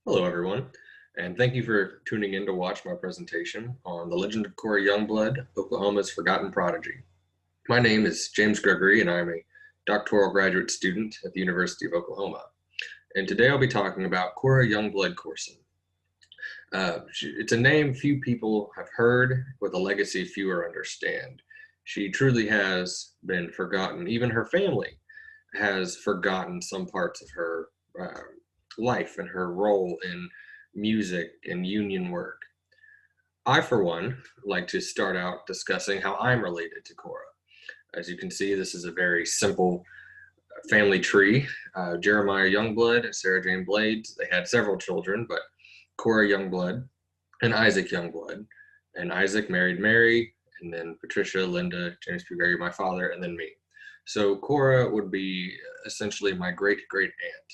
Hello, everyone, and thank you for tuning in to watch my presentation on the legend of Cora Youngblood, Oklahoma's forgotten prodigy. My name is James Gregory, and I'm a doctoral graduate student at the University of Oklahoma. And today I'll be talking about Cora Youngblood Corson. It's a name few people have heard, with a legacy fewer understand. She truly has been forgotten. Even her family has forgotten some parts of her life and her role in music and union work. I, for one, like to start out discussing how I'm related to Cora. As you can see, this is a very simple family tree. Jeremiah Youngblood and Sarah Jane Blades, they had several children, but Cora Youngblood and Isaac Youngblood. And Isaac married Mary, and then Patricia, Linda, James P. Gregory, my father, and then me. So Cora would be essentially my great-great aunt.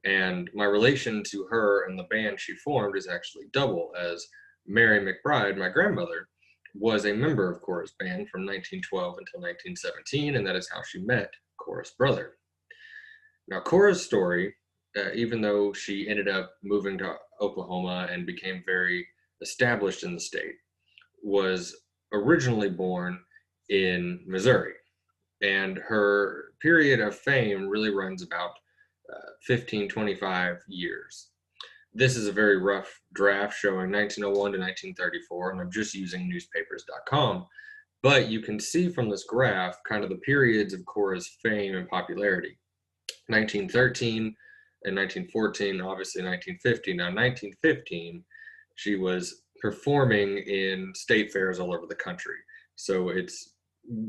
And my relation to her and the band she formed is actually double, as Mary McBride, my grandmother, was a member of Cora's band from 1912 until 1917, and that is how she met Cora's brother. Now, Cora's story, even though she ended up moving to Oklahoma and became very established in the state, was originally born in Missouri. And her period of fame really runs about 25 years. This is a very rough draft showing 1901 to 1934, and I'm just using newspapers.com. But you can see from this graph kind of the periods of Cora's fame and popularity. 1913 and 1914, obviously 1915. Now, 1915, she was performing in state fairs all over the country. So it's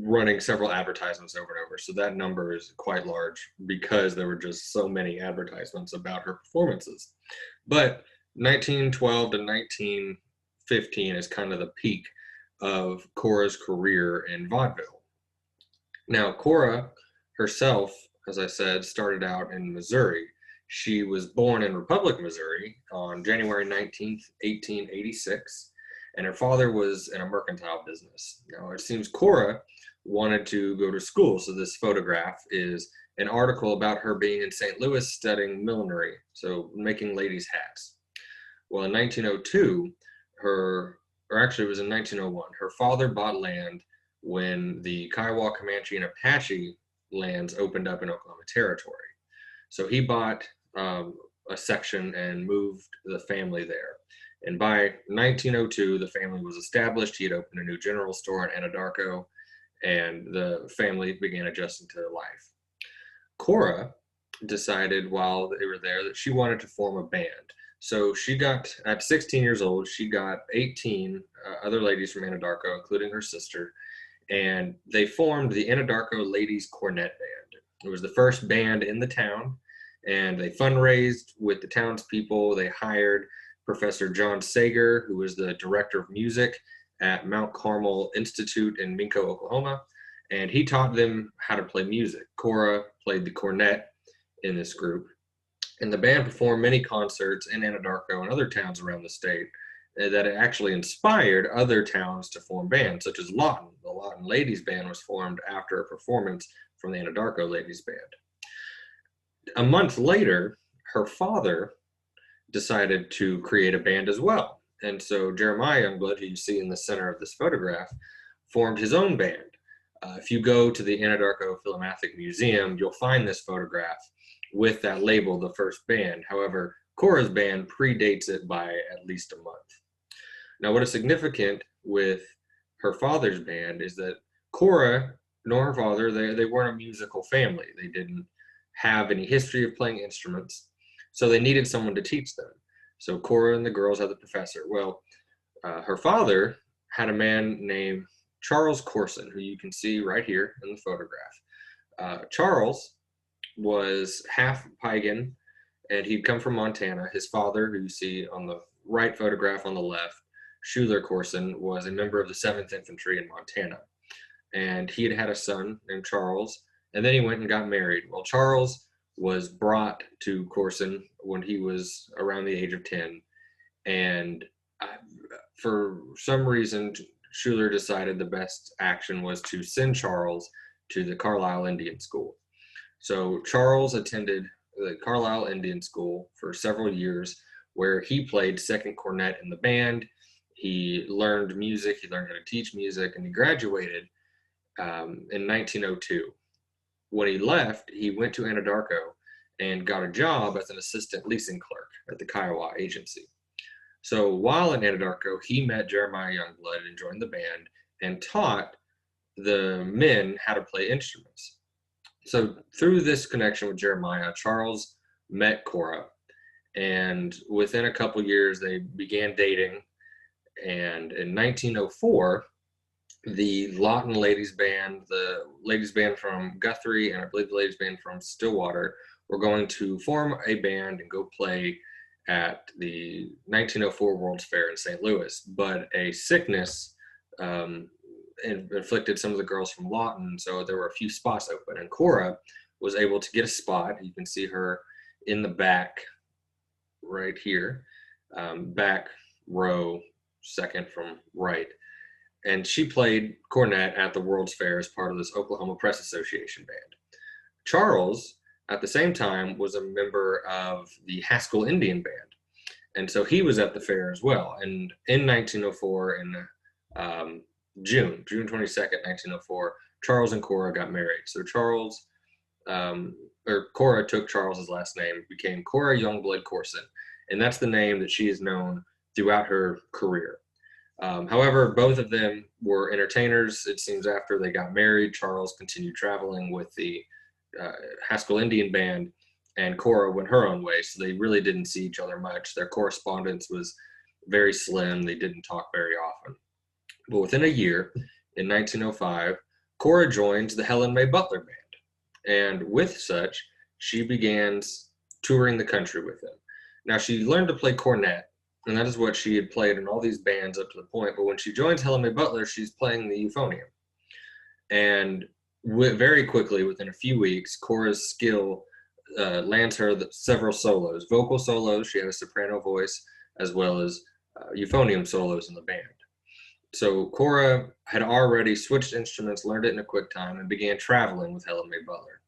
running several advertisements over and over. So that number is quite large because there were just so many advertisements about her performances. But 1912 to 1915 is kind of the peak of Cora's career in vaudeville. Now, Cora herself, as I said, started out in Missouri. She was born in Republic, Missouri on January 19th, 1886. And her father was in a mercantile business. Now, it seems Cora wanted to go to school, so this photograph is an article about her being in St. Louis studying millinery, so making ladies' hats. Well, in 1902, or actually it was in 1901, her father bought land when the Kiowa, Comanche, and Apache lands opened up in Oklahoma Territory. So he bought a section and moved the family there. And by 1902, the family was established. He had opened a new general store in Anadarko, and the family began adjusting to life. Cora decided while they were there that she wanted to form a band. So she got, at 16 years old, she got 18 other ladies from Anadarko, including her sister, and they formed the Anadarko Ladies Cornet Band. It was the first band in the town, and they fundraised with the townspeople. They hired Professor John Sager, who was the director of music at Mount Carmel Institute in Minco, Oklahoma, and he taught them how to play music. Cora played the cornet in this group, and the band performed many concerts in Anadarko and other towns around the state that actually inspired other towns to form bands, such as Lawton. The Lawton Ladies Band was formed after a performance from the Anadarko Ladies Band. A month later, her father decided to create a band as well. And so Jeremiah Youngblood, who you see in the center of this photograph, formed his own band. If you go to the Anadarko Philomathic Museum, you'll find this photograph with that label, the first band. However, Cora's band predates it by at least a month. Now, what is significant with her father's band is that Cora nor her father, they weren't a musical family. They didn't have any history of playing instruments. So they needed someone to teach them. So Cora and the girls had the professor. Well, her father had a man named Charles Corson, who you can see right here in the photograph. Charles was half Piegan, and he'd come from Montana. His father, who you see on the right photograph on the left, Schuler Corson, was a member of the 7th Infantry in Montana. And he had a son named Charles, and then he went and got married. Well, Charles was brought to Corson when he was around the age of 10. And for some reason, Schuler decided the best action was to send Charles to the Carlisle Indian School. So Charles attended the Carlisle Indian School for several years, where he played second cornet in the band. He learned music, he learned how to teach music, and he graduated in 1902. When he left, he went to Anadarko and got a job as an assistant leasing clerk at the Kiowa agency. So while in Anadarko, he met Jeremiah Youngblood and joined the band and taught the men how to play instruments. So through this connection with Jeremiah, Charles met Cora, and within a couple years, they began dating. And in 1904, the Lawton Ladies Band, the ladies band from Guthrie, and I believe the ladies band from Stillwater were going to form a band and go play at the 1904 World's Fair in St. Louis. But a sickness inflicted some of the girls from Lawton, so there were a few spots open. And Cora was able to get a spot. You can see her in the back right here, back row, second from right. And she played cornet at the World's Fair as part of this Oklahoma Press Association band. Charles, at the same time, was a member of the Haskell Indian Band. And so he was at the fair as well. And in 1904, in June 22nd, 1904, Charles and Cora got married. So Cora took Charles's last name, became Cora Youngblood Corson. And that's the name that she is known throughout her career. However, both of them were entertainers. It seems after they got married, Charles continued traveling with the Haskell Indian Band, and Cora went her own way. So they really didn't see each other much. Their correspondence was very slim. They didn't talk very often. But within a year, in 1905, Cora joined the Helen May Butler Band. And with such, she began touring the country with them. Now, she learned to play cornet, and that is what she had played in all these bands up to the point. But when she joins Helen May Butler, she's playing the euphonium. And very quickly, within a few weeks, Cora's skill lands her several solos, vocal solos. She had a soprano voice, as well as euphonium solos in the band. So Cora had already switched instruments, learned it in a quick time, and began traveling with Helen May Butler.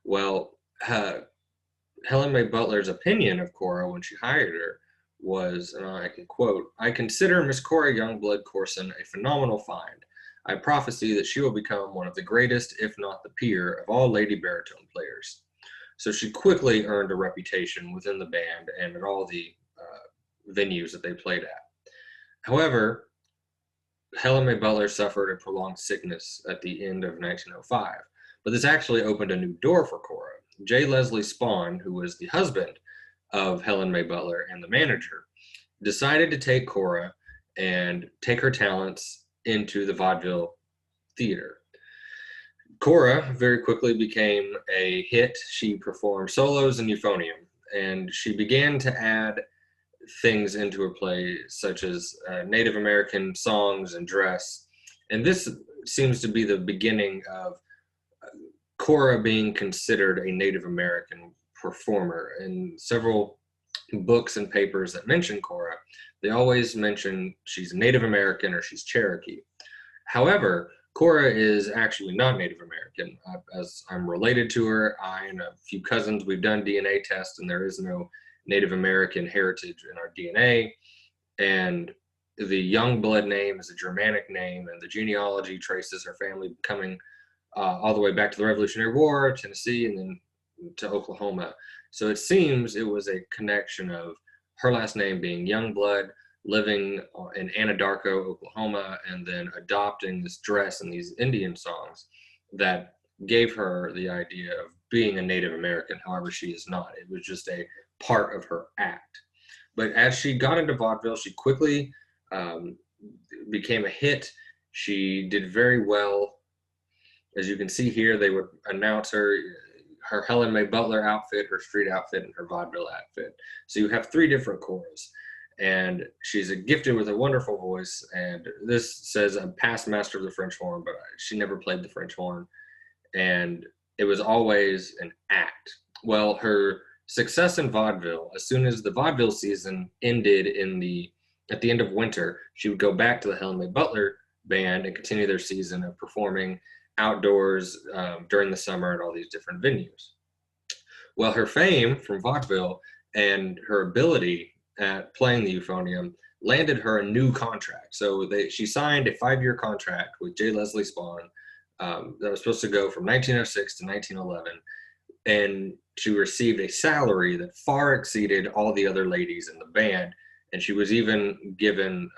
Well, Helen May Butler's opinion of Cora when she hired her was, and I can quote, "I consider Miss Cora Youngblood Corson a phenomenal find. I prophesy that she will become one of the greatest, if not the peer, of all lady baritone players." So she quickly earned a reputation within the band and at all the venues that they played at. However, Helen May Butler suffered a prolonged sickness at the end of 1905, but this actually opened a new door for Cora. J. Leslie Spahn, who was the husband of Helen May Butler and the manager, decided to take Cora and take her talents into the vaudeville theater. Cora very quickly became a hit. She performed solos and euphonium, and she began to add things into her play, such as Native American songs and dress. And this seems to be the beginning of Cora being considered a Native American performer. In several books and papers that mention Cora, they always mention she's Native American or she's Cherokee. However, Cora is actually not Native American. As I'm related to her, I and a few cousins, we've done DNA tests, and there is no Native American heritage in our DNA. And the Youngblood name is a Germanic name, and the genealogy traces her family coming all the way back to the Revolutionary War, Tennessee, and then to Oklahoma. So it seems it was a connection of her last name being Youngblood, living in Anadarko, Oklahoma, and then adopting this dress and these Indian songs that gave her the idea of being a Native American. However, she is not. It was just a part of her act. But as she got into vaudeville, she quickly became a hit. She did very well. As you can see here, they would announce her Helen May Butler outfit, her street outfit, and her vaudeville outfit. So you have three different Coras. And she's gifted with a wonderful voice. And this says a past master of the French horn, but she never played the French horn. And it was always an act. Well, her success in vaudeville, as soon as the vaudeville season ended at the end of winter, she would go back to the Helen May Butler band and continue their season of performing outdoors during the summer at all these different venues. Well, her fame from vaudeville and her ability at playing the euphonium landed her a new contract. So she signed a 5-year contract with J. Leslie Spawn that was supposed to go from 1906 to 1911. And she received a salary that far exceeded all the other ladies in the band. And she was even given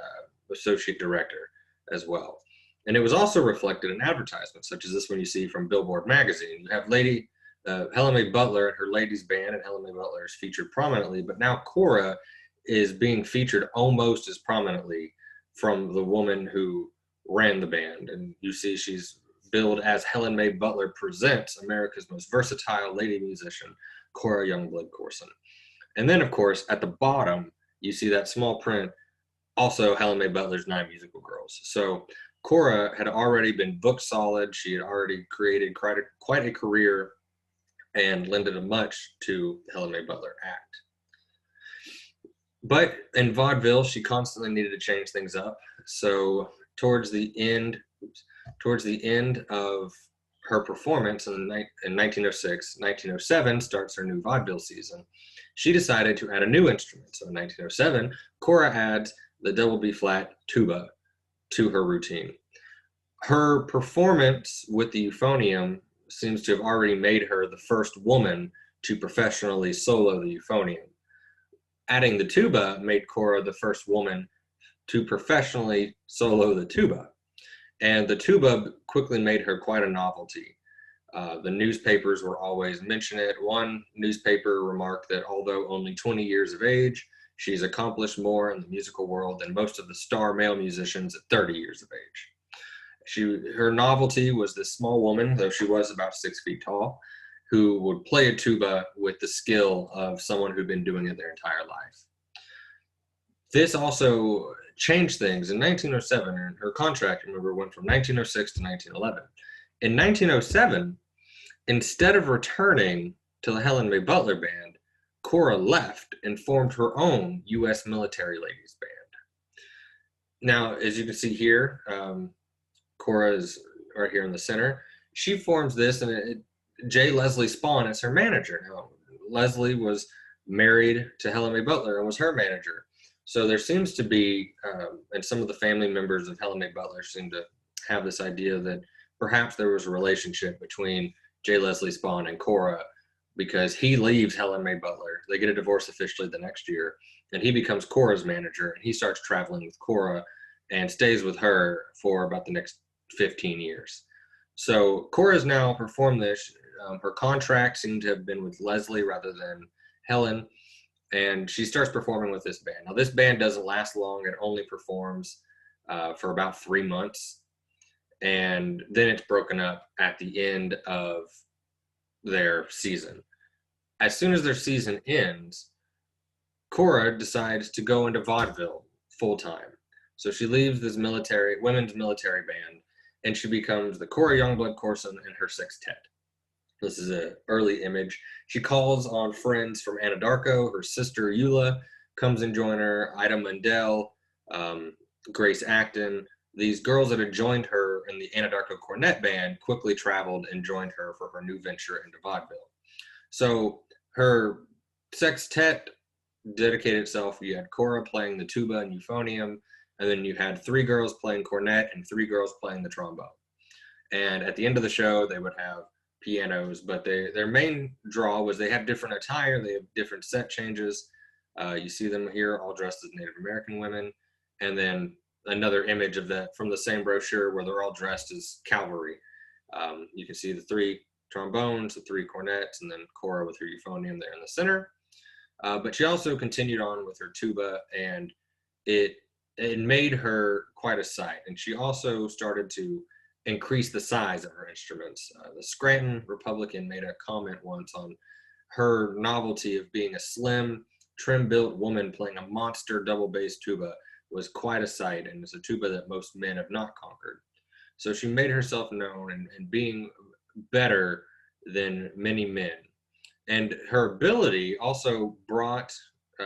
associate director as well. And it was also reflected in advertisements, such as this one you see from Billboard magazine. You have Helen Mae Butler and her ladies band, and Helen Mae Butler is featured prominently, but now Cora is being featured almost as prominently from the woman who ran the band. And you see she's billed as Helen Mae Butler presents America's most versatile lady musician, Cora Youngblood Corson. And then, of course, at the bottom, you see that small print, also Helen Mae Butler's 9 Musical Girls. So Cora had already been booked solid. She had already created quite a career and lended much to the Helen Mae Butler act. But in vaudeville, she constantly needed to change things up. So towards the end of her performance in 1906, 1907 starts her new vaudeville season. She decided to add a new instrument. So in 1907, Cora adds the double B flat tuba to her routine. Her performance with the euphonium seems to have already made her the first woman to professionally solo the euphonium. Adding the tuba made Cora the first woman to professionally solo the tuba. And the tuba quickly made her quite a novelty. The newspapers were always mentioning it. One newspaper remarked that although only 20 years of age, she's accomplished more in the musical world than most of the star male musicians at 30 years of age. Her novelty was this small woman, though she was about 6 feet tall, who would play a tuba with the skill of someone who'd been doing it their entire life. This also changed things. In 1907, her contract, remember, went from 1906 to 1911. In 1907, instead of returning to the Helen Mae Butler Band, Cora left and formed her own U.S. military ladies band. Now, as you can see here, Cora is right here in the center. She forms this, and J. Leslie Spawn is her manager. Now, Leslie was married to Helen Mae Butler and was her manager. So there seems to be, and some of the family members of Helen Mae Butler seem to have this idea that perhaps there was a relationship between J. Leslie Spawn and Cora, because he leaves Helen Mae Butler. They get a divorce officially the next year, and he becomes Cora's manager, and he starts traveling with Cora and stays with her for about the next 15 years. So Cora's now performed this. Her contract seemed to have been with Leslie rather than Helen, and she starts performing with this band. Now, this band doesn't last long. It only performs for about 3 months, and then it's broken up at the end of their season. As soon as their season ends, Cora decides to go into vaudeville full-time. So she leaves this women's military band, and she becomes the Cora Youngblood Corson and her Sextette. This is an early image. She calls on friends from Anadarko. Her sister Eula comes and joins her. Ida Mundell, Grace Acton. These girls that had joined her in the Anadarko Cornet Band quickly traveled and joined her for her new venture into vaudeville. So her sextet dedicated itself. You had Cora playing the tuba and euphonium, and then you had 3 girls playing cornet and 3 girls playing the trombone. And at the end of the show, they would have pianos, but their main draw was they have different attire. They have different set changes. You see them here all dressed as Native American women. And then another image of that from the same brochure where they're all dressed as cavalry. You can see the 3 trombones, the 3 cornets, and then Cora with her euphonium there in the center. But she also continued on with her tuba, and it made her quite a sight. And she also started to increase the size of her instruments. The Scranton Republican made a comment once on her novelty of being a slim, trim-built woman playing a monster double bass tuba was quite a sight, and it's a tuba that most men have not conquered. So she made herself known and being better than many men. And her ability also brought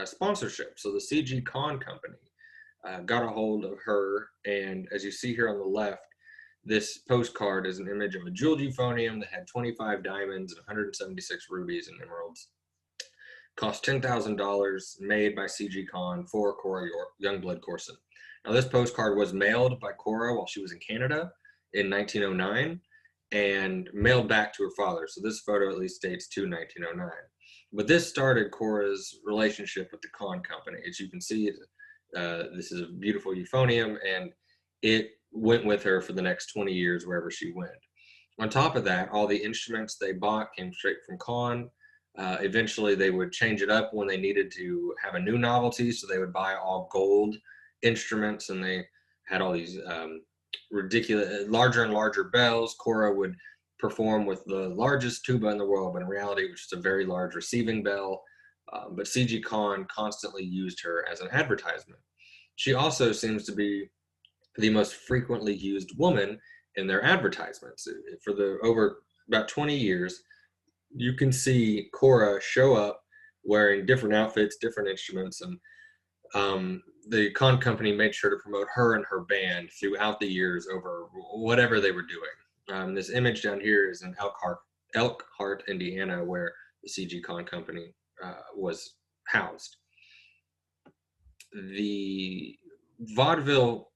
sponsorship. So the C.G. Kahn Company got a hold of her, and as you see here on the left, this postcard is an image of a jeweled euphonium that had 25 diamonds and 176 rubies and emeralds. cost $10,000, made by CG Con for Cora Youngblood Corson. Now, this postcard was mailed by Cora while she was in Canada in 1909 and mailed back to her father. So this photo at least dates to 1909. But this started Cora's relationship with the Con Company. As you can see, this is a beautiful euphonium, and it went with her for the next 20 years wherever she went. On top of that, all the instruments they bought came straight from Con. Eventually, they would change it up when they needed to have a new novelty, so they would buy all gold instruments, and they had all these ridiculous, larger and larger bells. Cora would perform with the largest tuba in the world, but in reality, it was just a very large receiving bell. But CG Con constantly used her as an advertisement. She also seems to be the most frequently used woman in their advertisements. For over about 20 years, you can see Cora show up wearing different outfits, different instruments, and the Con Company made sure to promote her and her band throughout the years over whatever they were doing. This image down here is in Elkhart, Indiana, where the CG Con Company was housed. The vaudeville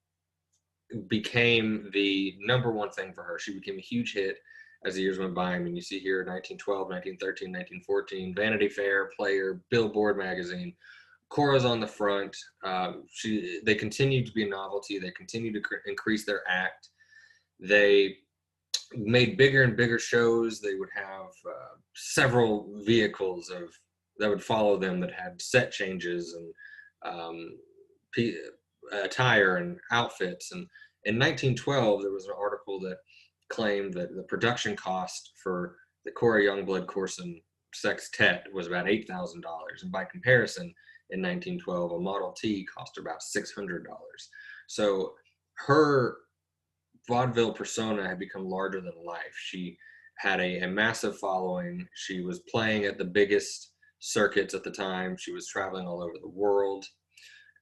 became the #1 thing for her. She became a huge hit as the years went by. I mean, you see here 1912, 1913, 1914, Vanity Fair, Player, Billboard magazine. Cora's on the front. They continued to be a novelty. They continued to increase their act. They made bigger and bigger shows. They would have several vehicles that would follow them that had set changes and attire and outfits. And in 1912, there was an article that claimed that the production cost for the Cora Youngblood Corson Sextette was about $8,000. And by comparison, in 1912, a Model T cost about $600. So her vaudeville persona had become larger than life. She had a massive following. She was playing at the biggest circuits at the time. She was traveling all over the world,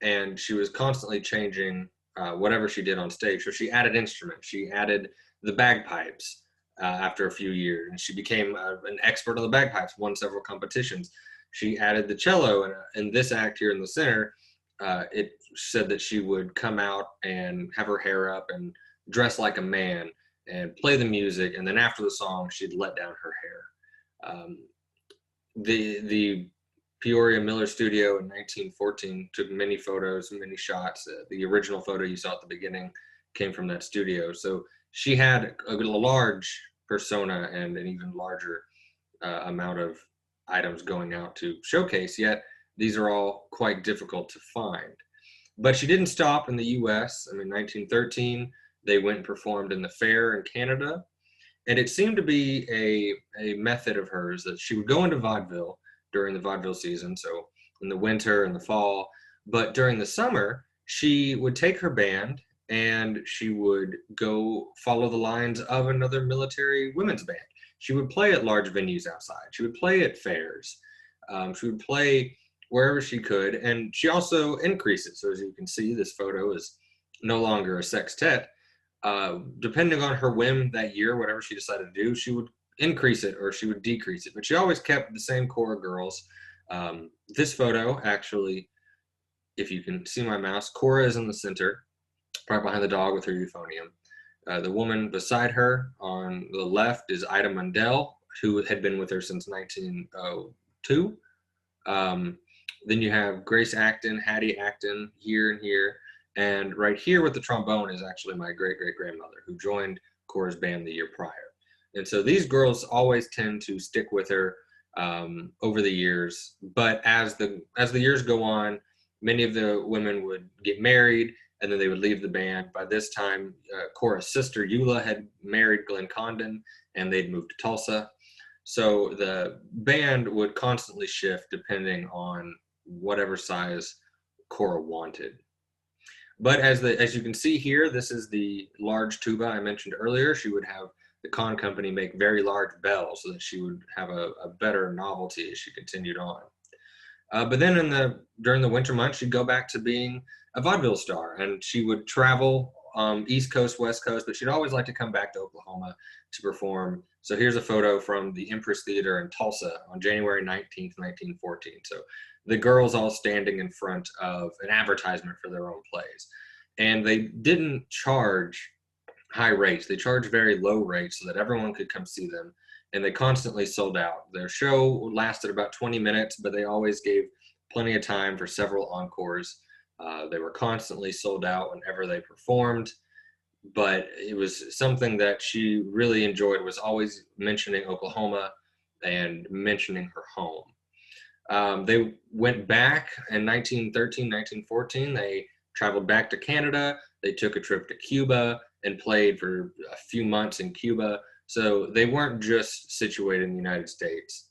and she was constantly changing whatever she did on stage. So she added instruments. She added the bagpipes after a few years, and she became an expert on the bagpipes, won several competitions. She added the cello, and in this act here in the center, it said that she would come out and have her hair up and dress like a man and play the music, and then after the song, she'd let down her hair. The Peoria Miller Studio in 1914 took many photos, many shots. The original photo you saw at the beginning came from that studio. So she had a large persona and an even larger amount of items going out to showcase, yet these are all quite difficult to find. But she didn't stop in the US. I mean, 1913, they went and performed in the fair in Canada. And it seemed to be a method of hers that she would go into vaudeville during the vaudeville season, so in the winter and the fall. But during the summer, she would take her band and she would go follow the lines of another military women's band. She would play at large venues outside. She would play at fairs. She would play wherever she could, and she also increased it. So as you can see, this photo is no longer a sextet. Depending on her whim that year, whatever she decided to do, she would increase it or she would decrease it. But she always kept the same core of girls. This photo, actually, if you can see my mouse, Cora is in the center, right behind the dog with her euphonium. The woman beside her on the left is Ida Mundell, who had been with her since 1902. Then you have Grace Acton, Hattie Acton, here and here. And right here with the trombone is actually my great-great-grandmother, who joined Cora's band the year prior. And so these girls always tend to stick with her over the years. But as the years go on, many of the women would get married, and then they would leave the band. By this time, Cora's sister, Eula, had married Glenn Condon, and they'd moved to Tulsa. So the band would constantly shift depending on whatever size Cora wanted. But as you can see here, this is the large tuba I mentioned earlier. She would have the Con Company make very large bells so that she would have a better novelty as she continued on. But then during the winter months, she'd go back to being a vaudeville star, and she would travel East Coast, West Coast, but she'd always like to come back to Oklahoma to perform. So here's a photo from the Empress Theater in Tulsa on January 19th, 1914. So the girls all standing in front of an advertisement for their own plays. And they didn't charge high rates. They charged very low rates so that everyone could come see them. And they constantly sold out. Their show lasted about 20 minutes, but they always gave plenty of time for several encores. They were constantly sold out whenever they performed, but it was something that she really enjoyed, was always mentioning Oklahoma and mentioning her home. They went back in 1913, 1914. They traveled back to Canada. They took a trip to Cuba and played for a few months in Cuba. So they weren't just situated in the United States.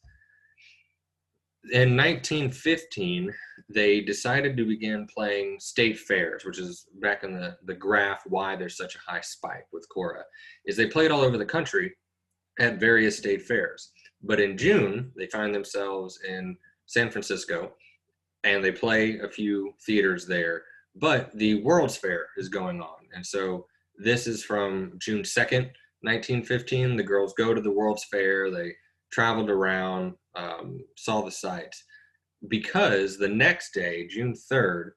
In 1915, they decided to begin playing state fairs, which is back in the graph why there's such a high spike with Cora, is they played all over the country at various state fairs. But in June, they find themselves in San Francisco, and they play a few theaters there. But the World's Fair is going on. And so this is from June 2nd, 1915. The girls go to the World's Fair. They traveled around, saw the sights, because the next day, June 3rd,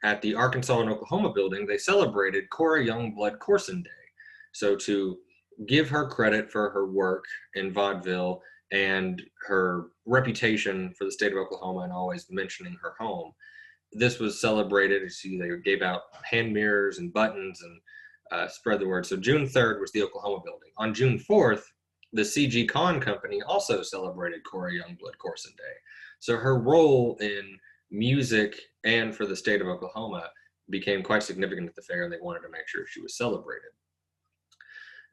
at the Arkansas and Oklahoma building, they celebrated Cora Youngblood Corson Day. So to give her credit for her work in vaudeville and her reputation for the state of Oklahoma and always mentioning her home, this was celebrated. You see, they gave out hand mirrors and buttons and spread the word. So June 3rd was the Oklahoma building. On June 4th, the C.G. Kahn Company also celebrated Cora Youngblood Corson Day. So her role in music and for the state of Oklahoma became quite significant at the fair, and they wanted to make sure she was celebrated.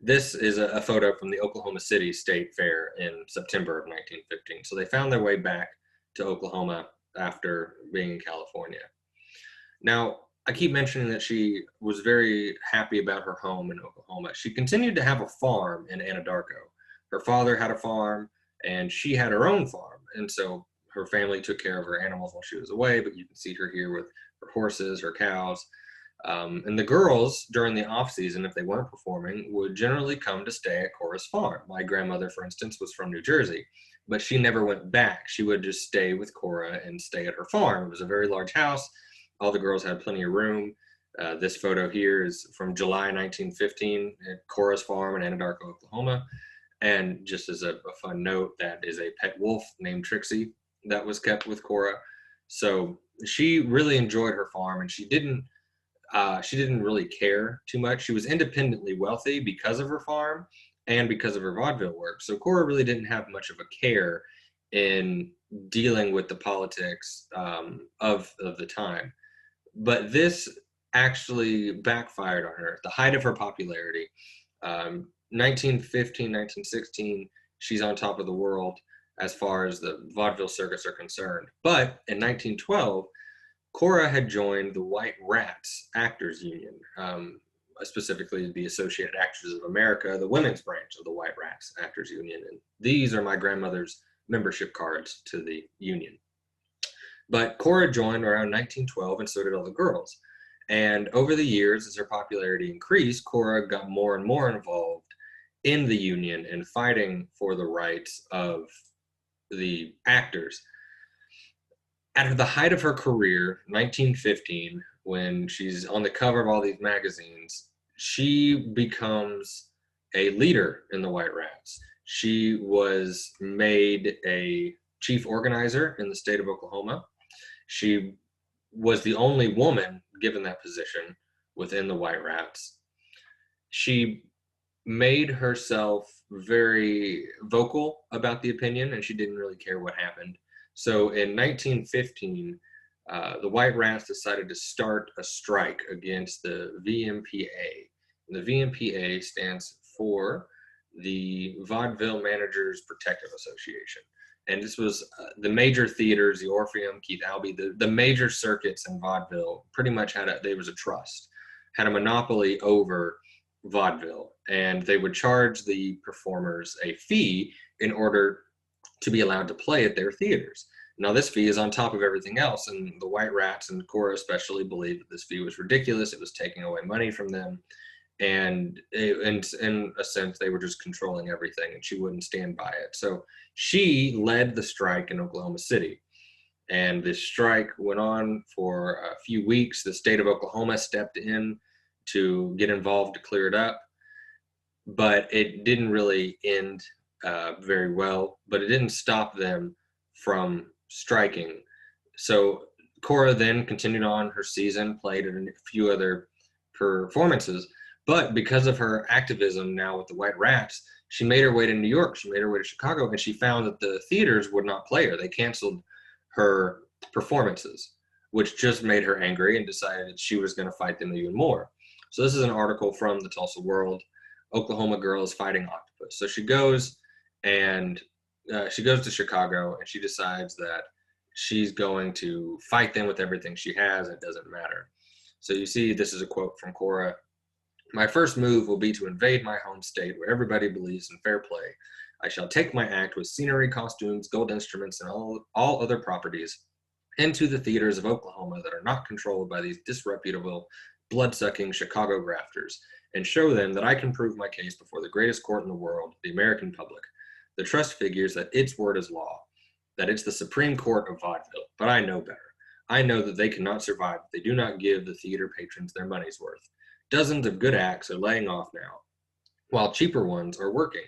This is a photo from the Oklahoma City State Fair in September of 1915. So they found their way back to Oklahoma after being in California. Now, I keep mentioning that she was very happy about her home in Oklahoma. She continued to have a farm in Anadarko. Her father had a farm, and she had her own farm. And so her family took care of her animals while she was away, but you can see her here with her horses, her cows. And the girls, during the off season, if they weren't performing, would generally come to stay at Cora's farm. My grandmother, for instance, was from New Jersey, but she never went back. She would just stay with Cora and stay at her farm. It was a very large house. All the girls had plenty of room. This photo here is from July 1915 at Cora's farm in Anadarko, Oklahoma. And just as a fun note, that is a pet wolf named Trixie that was kept with Cora. So she really enjoyed her farm, and she didn't really care too much. She was independently wealthy because of her farm and because of her vaudeville work. So Cora really didn't have much of a care in dealing with the politics of the time. But this actually backfired on her. At the height of her popularity, 1915, 1916, she's on top of the world as far as the vaudeville circuits are concerned. But in 1912, Cora had joined the White Rats Actors Union, specifically the Associated Actors of America, the women's branch of the White Rats Actors Union. And these are my grandmother's membership cards to the union. But Cora joined around 1912, and so did all the girls. And over the years, as her popularity increased, Cora got more and more involved in the union and fighting for the rights of the actors. At the height of her career, 1915, when she's on the cover of all these magazines, she becomes a leader in the White Rats. She was made a chief organizer in the state of Oklahoma. She was the only woman given that position within the White Rats. She made herself very vocal about the opinion, and she didn't really care what happened. So in 1915, the White Rats decided to start a strike against the VMPA. And the VMPA stands for the Vaudeville Managers Protective Association. And this was the major theaters, the Orpheum, Keith Albee, the major circuits in vaudeville pretty much there was a trust, had a monopoly over vaudeville. And they would charge the performers a fee in order to be allowed to play at their theaters. Now, this fee is on top of everything else, and the White Rats, and Cora especially, believed that this fee was ridiculous. It was taking away money from them, and in a sense, they were just controlling everything, and she wouldn't stand by it. So she led the strike in Oklahoma City, and this strike went on for a few weeks. The state of Oklahoma stepped in to get involved to clear it up, but it didn't really end very well, but it didn't stop them from striking. So Cora then continued on her season, played in a few other performances, but because of her activism now with the White Rats, she made her way to New York, she made her way to Chicago, and she found that the theaters would not play her. They canceled her performances, which just made her angry and decided that she was going to fight them even more. So this is an article from the Tulsa World. Oklahoma girl is fighting octopus. So she goes to Chicago, and she decides that she's going to fight them with everything she has. It doesn't matter. So you see, this is a quote from Cora. My first move will be to invade my home state where everybody believes in fair play. I shall take my act with scenery, costumes, gold instruments, and all other properties into the theaters of Oklahoma that are not controlled by these disreputable, blood-sucking Chicago grafters, and show them that I can prove my case before the greatest court in the world, the American public. The trust figures that its word is law, that it's the Supreme Court of vaudeville, but I know better. I know that they cannot survive if they do not give the theater patrons their money's worth. Dozens of good acts are laying off now, while cheaper ones are working.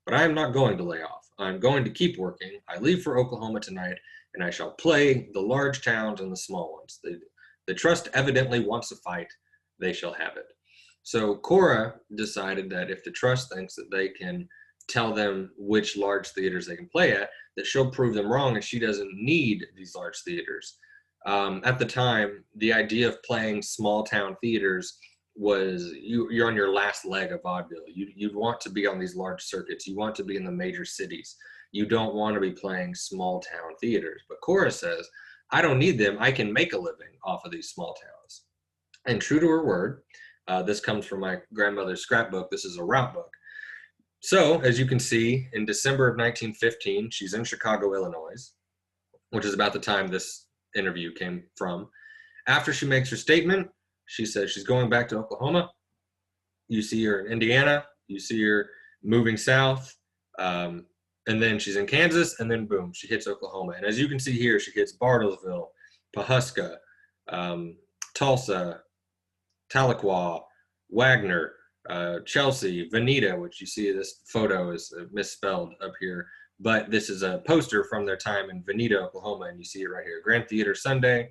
But I am not going to lay off. I am going to keep working. I leave for Oklahoma tonight, and I shall play the large towns and the small ones. The trust evidently wants to fight. They shall have it. So Cora decided that if the trust thinks that they can tell them which large theaters they can play at, that she'll prove them wrong, and she doesn't need these large theaters. At the time, the idea of playing small town theaters was you're on your last leg of vaudeville. You'd want to be on these large circuits. You want to be in the major cities. You don't want to be playing small town theaters. But Cora says, I don't need them. I can make a living off of these small towns. And true to her word, this comes from my grandmother's scrapbook. This is a route book. So, as you can see, in December of 1915, she's in Chicago, Illinois, which is about the time this interview came from. After she makes her statement, she says she's going back to Oklahoma. You see her in Indiana. You see her moving south. And then she's in Kansas, and then boom, she hits Oklahoma. And as you can see here, she hits Bartlesville, Pawhuska, Tulsa, Tahlequah, Wagner, Chelsea, Veneta, which you see this photo is misspelled up here, but this is a poster from their time in Veneta, Oklahoma, and you see it right here. Grand Theater Sunday,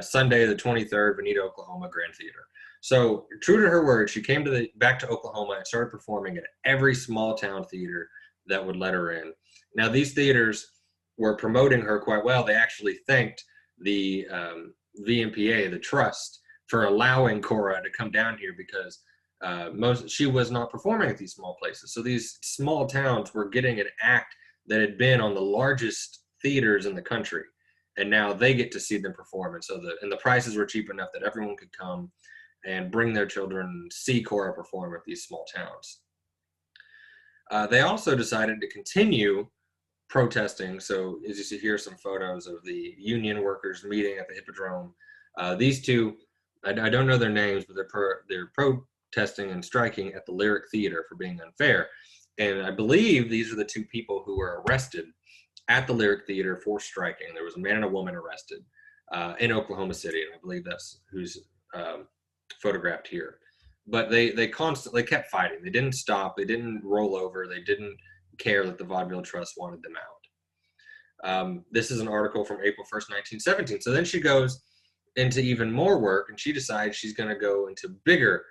Sunday the 23rd, Veneta, Oklahoma, Grand Theater. So true to her word, she came back to Oklahoma and started performing at every small town theater that would let her in. Now these theaters were promoting her quite well. They actually thanked the VMPA, the trust, for allowing Cora to come down here because she was not performing at these small places. So these small towns were getting an act that had been on the largest theaters in the country, and now they get to see them perform. And so the prices were cheap enough that everyone could come and bring their children and see Cora perform at these small towns. They also decided to continue protesting. So as you see here, some photos of the union workers meeting at the Hippodrome. These two, I don't know their names, but they're protesting and striking at the Lyric Theater for being unfair. And I believe these are the two people who were arrested at the Lyric Theater for striking. There was a man and a woman arrested in Oklahoma City, and I believe that's who's photographed here. But they constantly kept fighting. They didn't stop. They didn't roll over. They didn't care that the Vaudeville Trust wanted them out. This is an article from April 1st, 1917. So then she goes into even more work, and she decides she's going to go into bigger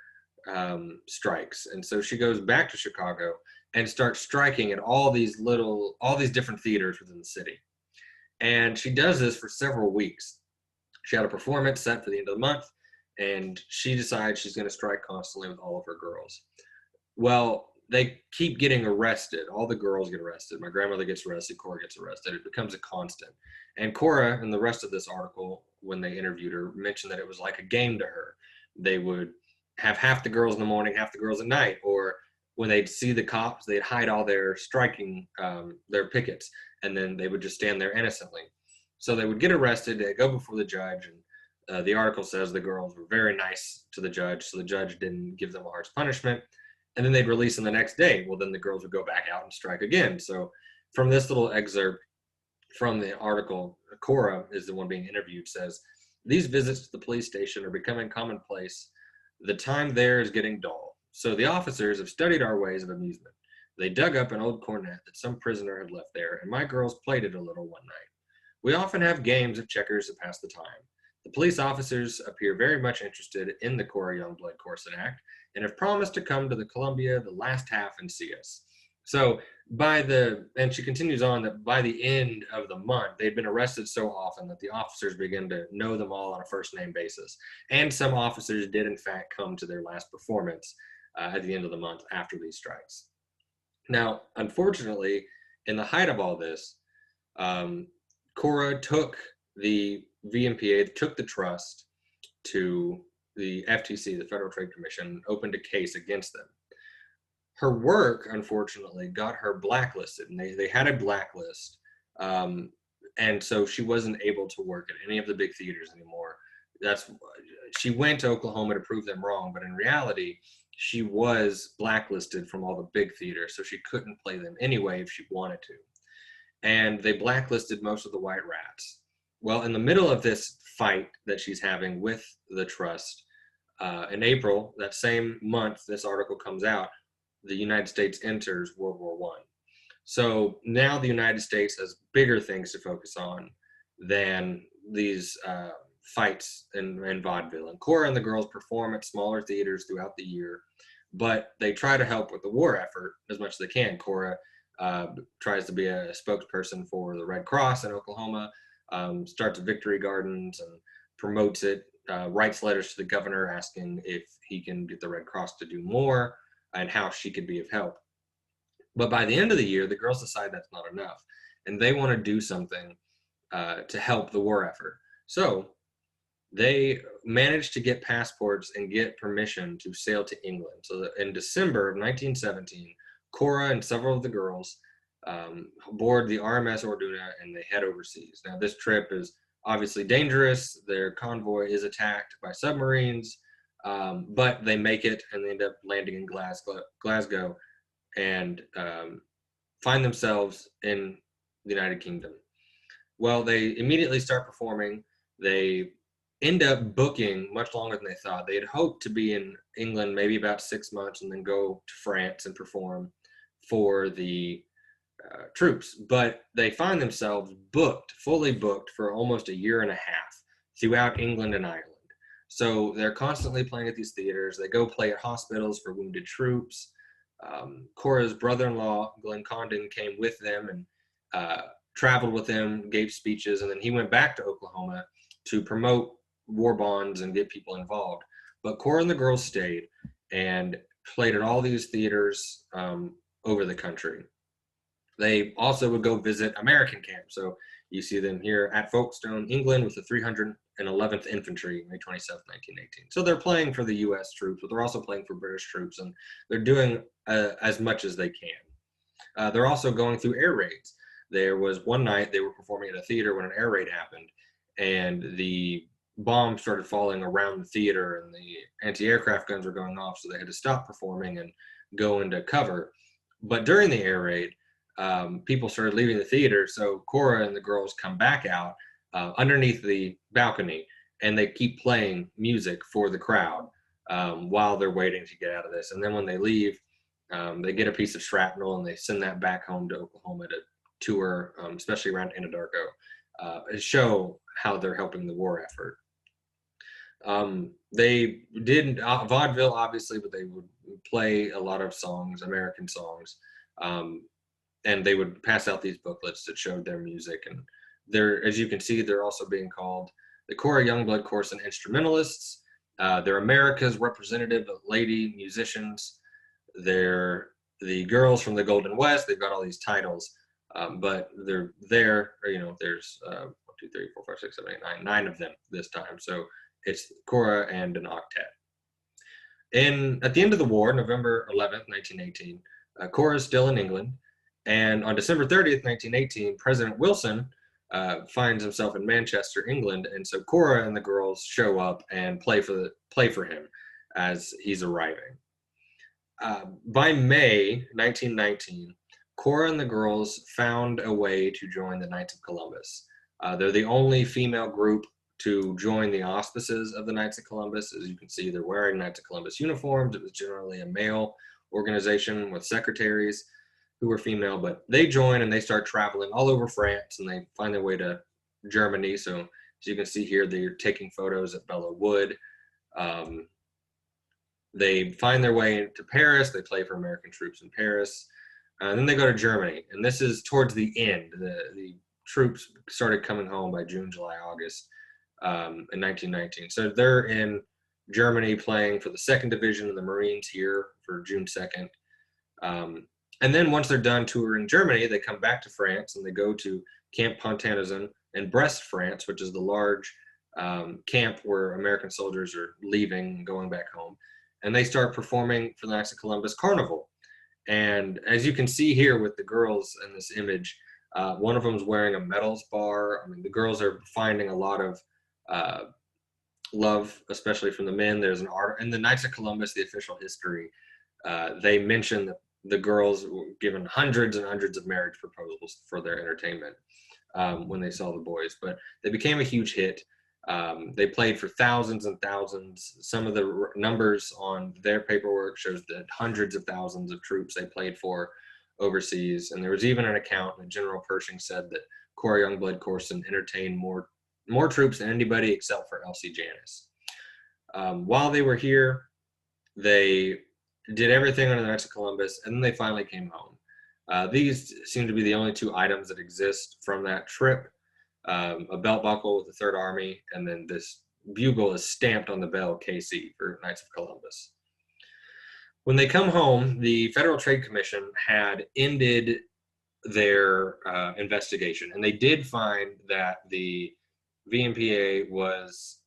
strikes. And so she goes back to Chicago and starts striking at all these different theaters within the city. And she does this for several weeks. She had a performance set for the end of the month, and she decides she's going to strike constantly with all of her girls. Well, they keep getting arrested. All the girls get arrested. My grandmother gets arrested. Cora gets arrested. It becomes a constant. And Cora, in the rest of this article, when they interviewed her, mentioned that it was like a game to her. They would have half the girls in the morning, half the girls at night, or when they'd see the cops, they'd hide all their striking, their pickets, and then they would just stand there innocently. So they would get arrested, they go before the judge, and the article says the girls were very nice to the judge, so the judge didn't give them a harsh punishment. And then they'd release them the next day. Well, then the girls would go back out and strike again. So from this little excerpt from the article, Cora is the one being interviewed, says, "These visits to the police station are becoming commonplace. The time there is getting dull. So the officers have studied our ways of amusement. They dug up an old cornet that some prisoner had left there, and my girls played it a little one night. We often have games of checkers to pass the time. The police officers appear very much interested in the Cora Youngblood Corson Act and have promised to come to the Columbia the last half and see us." So and she continues on that by the end of the month, they'd been arrested so often that the officers began to know them all on a first name basis. And some officers did in fact come to their last performance at the end of the month after these strikes. Now, unfortunately, in the height of all this, Cora took the VMPA, took the trust to the FTC, the Federal Trade Commission, opened a case against them. Her work, unfortunately, got her blacklisted, and they had a blacklist, and so she wasn't able to work at any of the big theaters anymore. She went to Oklahoma to prove them wrong, but in reality, she was blacklisted from all the big theaters, so she couldn't play them anyway if she wanted to. And they blacklisted most of the white rats. Well, in the middle of this fight that she's having with the trust, in April, that same month this article comes out, the United States enters World War I. So now the United States has bigger things to focus on than these fights in vaudeville. And Cora and the girls perform at smaller theaters throughout the year, but they try to help with the war effort as much as they can. Cora tries to be a spokesperson for the Red Cross in Oklahoma, starts victory gardens and promotes it, writes letters to the governor asking if he can get the Red Cross to do more and how she could be of help. But by the end of the year, the girls decide that's not enough, and they want to do something to help the war effort. So they managed to get passports and get permission to sail to England. So in December of 1917, Cora and several of the girls board the RMS Orduna and they head overseas. Now, this trip is obviously dangerous. Their convoy is attacked by submarines, but they make it and they end up landing in Glasgow and find themselves in the United Kingdom. Well, they immediately start performing. They end up booking much longer than they thought. They had hoped to be in England maybe about 6 months and then go to France and perform for the troops. But they find themselves fully booked for almost a year and a half throughout England and Ireland. So they're constantly playing at these theaters. They go play at hospitals for wounded troops. Cora's brother-in-law, Glenn Condon, came with them and traveled with them, gave speeches, and then he went back to Oklahoma to promote war bonds and get people involved. But Cora and the girls stayed and played at all these theaters over the country. They also would go visit American camps. So you see them here at Folkestone, England, with the 311th Infantry, May 27th, 1918. So they're playing for the U.S. troops, but they're also playing for British troops, and they're doing as much as they can. They're also going through air raids. There was one night they were performing at a theater when an air raid happened, and the bombs started falling around the theater, and the anti-aircraft guns were going off, so they had to stop performing and go into cover. But during the air raid, people started leaving the theater, so Cora and the girls come back out underneath the balcony, and they keep playing music for the crowd while they're waiting to get out of this. And then when they leave, they get a piece of shrapnel, and they send that back home to Oklahoma to tour, especially around Anadarko, and show how they're helping the war effort. They did vaudeville, obviously, but they would play a lot of songs, American songs, and they would pass out these booklets that showed their music. And they're, as you can see, they're also being called the Cora Youngblood Corson Instrumentalists. They're America's representative lady musicians. They're the girls from the Golden West. They've got all these titles, but they're there. There's 1, 2, 3, 4, 5, 6, 7, 8, 9 of them this time. So it's Cora and an octet. At the end of the war, November 11th, 1918, Cora is still in England. And on December 30th, 1918, President Wilson finds himself in Manchester, England, and so Cora and the girls show up and play for him as he's arriving. By May 1919, Cora and the girls found a way to join the Knights of Columbus. They're the only female group to join the auspices of the Knights of Columbus. As you can see, they're wearing Knights of Columbus uniforms. It was generally a male organization with secretaries who were female, but they join and they start traveling all over France, and they find their way to Germany. So as you can see here, they're taking photos at Belleau Wood. They find their way into Paris. They play for American troops in Paris. And then they go to Germany. And this is towards the end. The troops started coming home by June, July, August in 1919. So they're in Germany playing for the 2nd Division of the Marines here for June 2nd. And then once they're done touring Germany, they come back to France and they go to Camp Pontarlier in Brest, France, which is the large camp where American soldiers are leaving and going back home. And they start performing for the Knights of Columbus Carnival. And as you can see here with the girls in this image, one of them is wearing a medals bar. I mean, the girls are finding a lot of love, especially from the men. There's an art in the Knights of Columbus, the official history. They mention that the girls were given hundreds and hundreds of marriage proposals for their entertainment when they saw the boys, but they became a huge hit. They played for thousands and thousands. Some of the numbers on their paperwork shows that hundreds of thousands of troops they played for overseas. And there was even an account that General Pershing said that Cora Youngblood Corson entertained more troops than anybody except for Elsie Janis. While they were here, they did everything under the Knights of Columbus, and then they finally came home. These seem to be the only 2 items that exist from that trip. A belt buckle with the 3rd Army, and then this bugle is stamped on the bell, KC, for Knights of Columbus. When they come home, the Federal Trade Commission had ended their investigation, and they did find that the VMPA was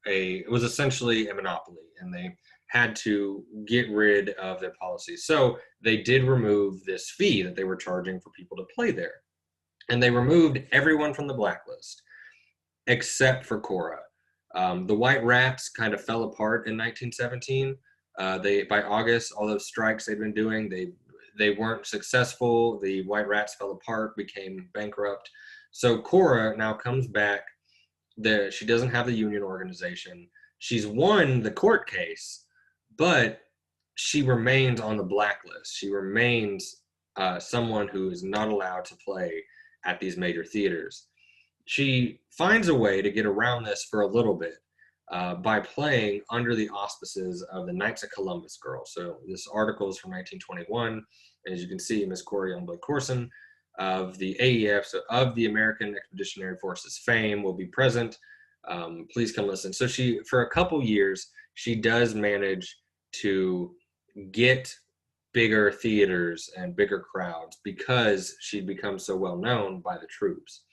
essentially a monopoly, and they had to get rid of their policies. So they did remove this fee that they were charging for people to play there. And they removed everyone from the blacklist except for Cora. The White Rats kind of fell apart in 1917. By August, all those strikes they'd been doing, they weren't successful. The White Rats fell apart, became bankrupt. So Cora now comes back. She doesn't have the union organization. She's won the court case, but she remains on the blacklist. She remains someone who is not allowed to play at these major theaters. She finds a way to get around this for a little bit by playing under the auspices of the Knights of Columbus girls. So this article is from 1921. As you can see, Miss Cora Youngblood Corson of the AEF, so of the American Expeditionary Forces fame, will be present. Please come listen. So for a couple years, she does manage to get bigger theaters and bigger crowds because she'd become so well known by the troops.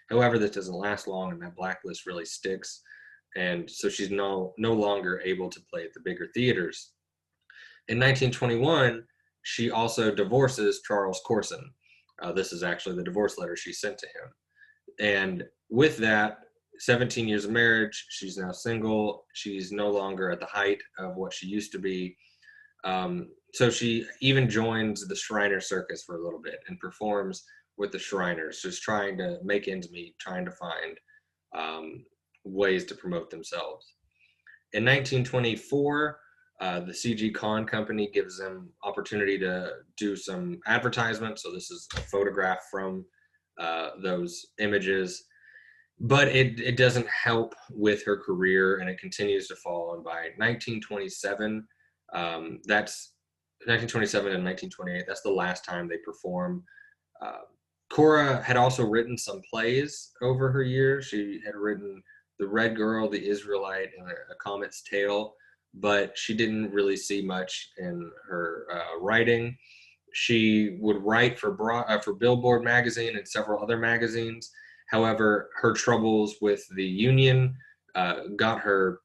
However, this doesn't last long, and that blacklist really sticks, and so she's no longer able to play at the bigger theaters. In 1921, she also divorces Charles Corson. This is actually the divorce letter she sent to him. And with that, 17 years of marriage, she's now single. She's no longer at the height of what she used to be. So she even joins the Shriner Circus for a little bit and performs with the Shriners, just trying to make ends meet, trying to find ways to promote themselves. In 1924, the CG Con Company gives them opportunity to do some advertisement. So this is a photograph from those images, but it doesn't help with her career, and it continues to fall. And by 1927, that's 1927 and 1928. That's the last time they perform. Cora had also written some plays over her years. She had written The Red Girl, The Israelite, and A Comet's Tale, but she didn't really see much in her writing. She would write for Billboard magazine and several other magazines. However, her troubles with the union got her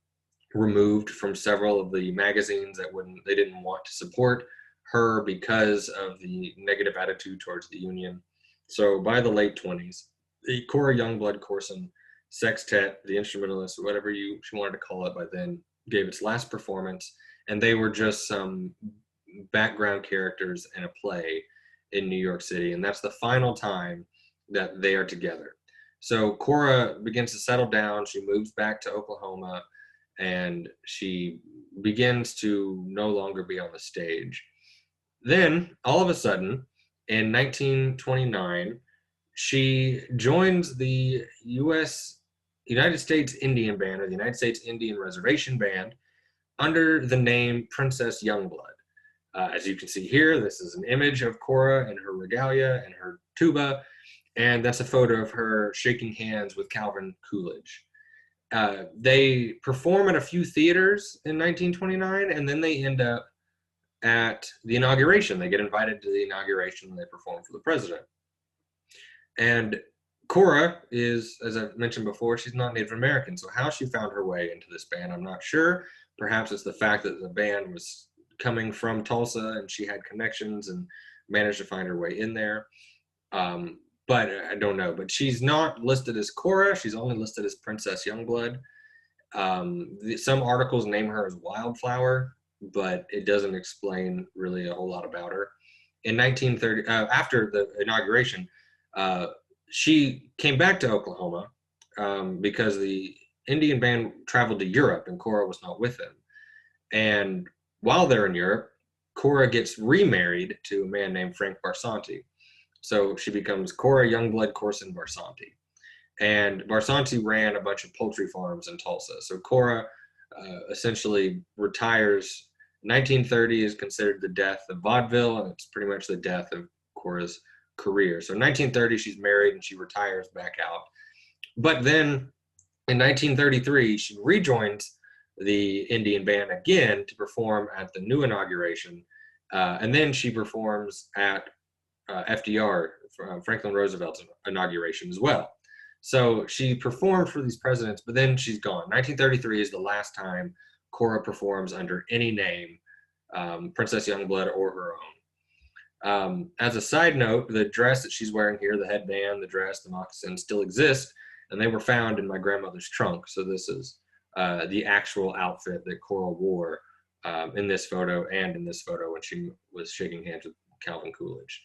removed from several of the magazines that they didn't want to support her because of the negative attitude towards the union. So by the late 20s, the Cora Youngblood Corson Sextette, the instrumentalist, whatever she wanted to call it by then, gave its last performance, and they were just some background characters in a play in New York City, and that's the final time that they are together. So Cora begins to settle down. She moves back to Oklahoma, and she begins to no longer be on the stage. Then, all of a sudden, in 1929, she joins the United States Indian Band, or the United States Indian Reservation Band, under the name Princess Youngblood. As you can see here, this is an image of Cora in her regalia and her tuba, and that's a photo of her shaking hands with Calvin Coolidge. They perform at a few theaters in 1929, and then they end up at the inauguration. They get invited to the inauguration, and they perform for the president. And Cora is, as I mentioned before, she's not Native American, so how she found her way into this band, I'm not sure. Perhaps it's the fact that the band was coming from Tulsa and she had connections and managed to find her way in there. But I don't know. But she's not listed as Cora. She's only listed as Princess Youngblood. Some articles name her as Wildflower, but it doesn't explain really a whole lot about her. In 1930, after the inauguration, she came back to Oklahoma because the Indian band traveled to Europe and Cora was not with them. And while they're in Europe, Cora gets remarried to a man named Frank Barsanti. So she becomes Cora Youngblood Corson Barsanti. And Barsanti ran a bunch of poultry farms in Tulsa. So Cora essentially retires. 1930 is considered the death of vaudeville, and it's pretty much the death of Cora's career. So in 1930, she's married and she retires back out. But then in 1933, she rejoins the Indian band again to perform at the new inauguration. And then she performs at FDR, Franklin Roosevelt's inauguration as well. So she performed for these presidents, but then she's gone. 1933 is the last time Cora performs under any name, Princess Youngblood or her own. As a side note, the dress that she's wearing here, the headband, the dress, the moccasins, still exist, and they were found in my grandmother's trunk. So this is the actual outfit that Cora wore in this photo and in this photo when she was shaking hands with Calvin Coolidge.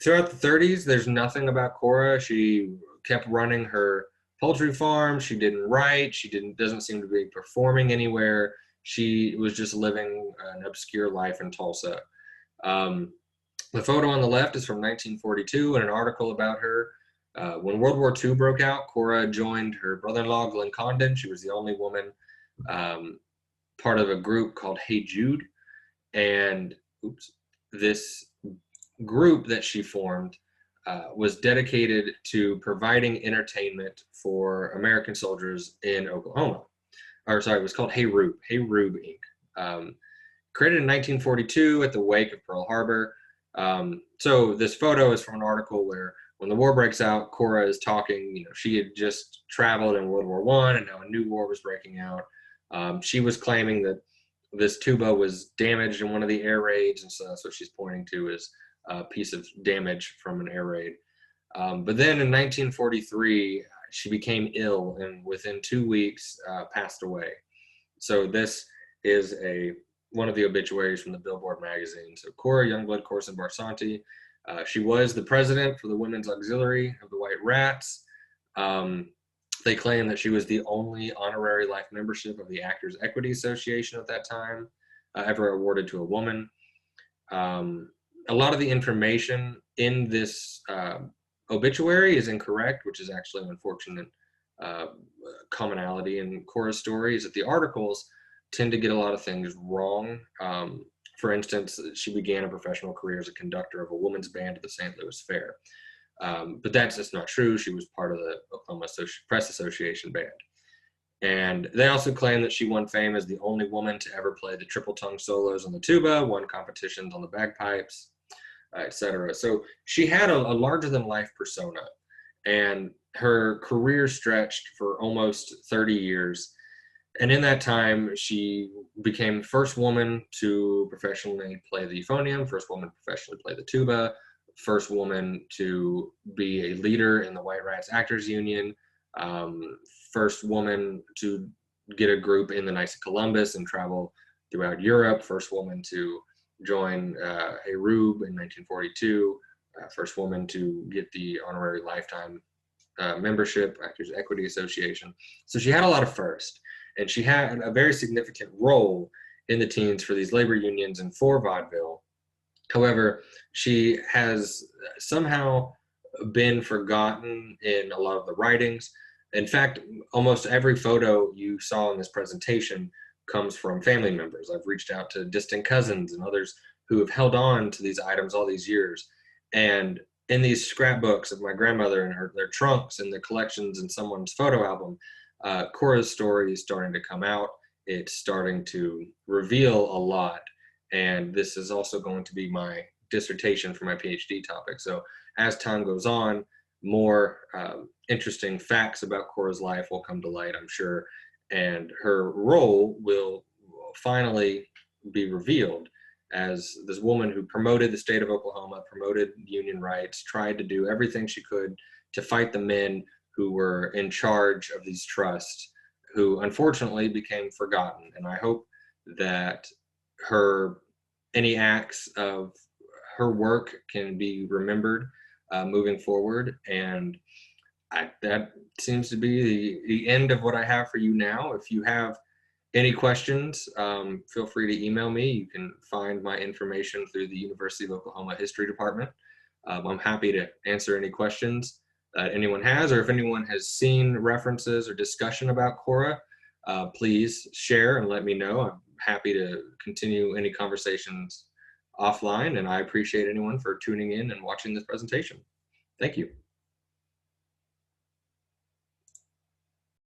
Throughout the 30s, there's nothing about Cora. She kept running her poultry farm. She didn't write. She doesn't seem to be performing anywhere. She was just living an obscure life in Tulsa. The photo on the left is from 1942 and an article about her. When World War II broke out, Cora joined her brother-in-law, Glenn Condon. She was the only woman part of a group called Hey Jude. And this group that she formed was dedicated to providing entertainment for American soldiers in Oklahoma. It was called Hey Rube Inc. Created in 1942 at the wake of Pearl Harbor. So this photo is from an article where when the war breaks out, Cora is talking, she had just traveled in World War I and now a new war was breaking out. She was claiming that this tuba was damaged in one of the air raids, and so that's what she's pointing to is a piece of damage from an air raid. But then in 1943, she became ill and within 2 weeks passed away. So this is one of the obituaries from the Billboard magazine. So Cora Youngblood Corson Barsanti, she was the president for the Women's Auxiliary of the White Rats. They claim that she was the only honorary life membership of the Actors Equity Association at that time, ever awarded to a woman. A lot of the information in this obituary is incorrect, which is actually an unfortunate commonality in Cora's story, is that the articles tend to get a lot of things wrong. For instance, she began a professional career as a conductor of a women's band at the St. Louis Fair. But that's just not true. She was part of the Oklahoma Press Association band. And they also claim that she won fame as the only woman to ever play the triple tongue solos on the tuba, won competitions on the bagpipes, etc. So she had a larger than life persona, and her career stretched for almost 30 years. And in that time, she became the first woman to professionally play the euphonium, first woman to professionally play the tuba, first woman to be a leader in the White Rats Actors Union, first woman to get a group in the Knights of Columbus and travel throughout Europe, first woman to join Herub in 1942, first woman to get the honorary lifetime membership, Actors Equity Association. So she had a lot of first, and she had a very significant role in the teens for these labor unions and for vaudeville. However, she has somehow been forgotten in a lot of the writings. In fact, almost every photo you saw in this presentation comes from family members. I've reached out to distant cousins and others who have held on to these items all these years. And in these scrapbooks of my grandmother and their trunks and the collections in someone's photo album, Cora's story is starting to come out. It's starting to reveal a lot. And this is also going to be my dissertation for my PhD topic. So as time goes on, more interesting facts about Cora's life will come to light, I'm sure, and her role will finally be revealed as this woman who promoted the state of Oklahoma, promoted union rights, tried to do everything she could to fight the men who were in charge of these trusts, who unfortunately became forgotten. And I hope that any acts of her work can be remembered moving forward. And that seems to be the end of what I have for you now. If you have any questions, feel free to email me. You can find my information through the University of Oklahoma History Department. I'm happy to answer any questions that anyone has, or if anyone has seen references or discussion about Cora, please share and let me know. I'm happy to continue any conversations offline, and I appreciate anyone for tuning in and watching this presentation. Thank you.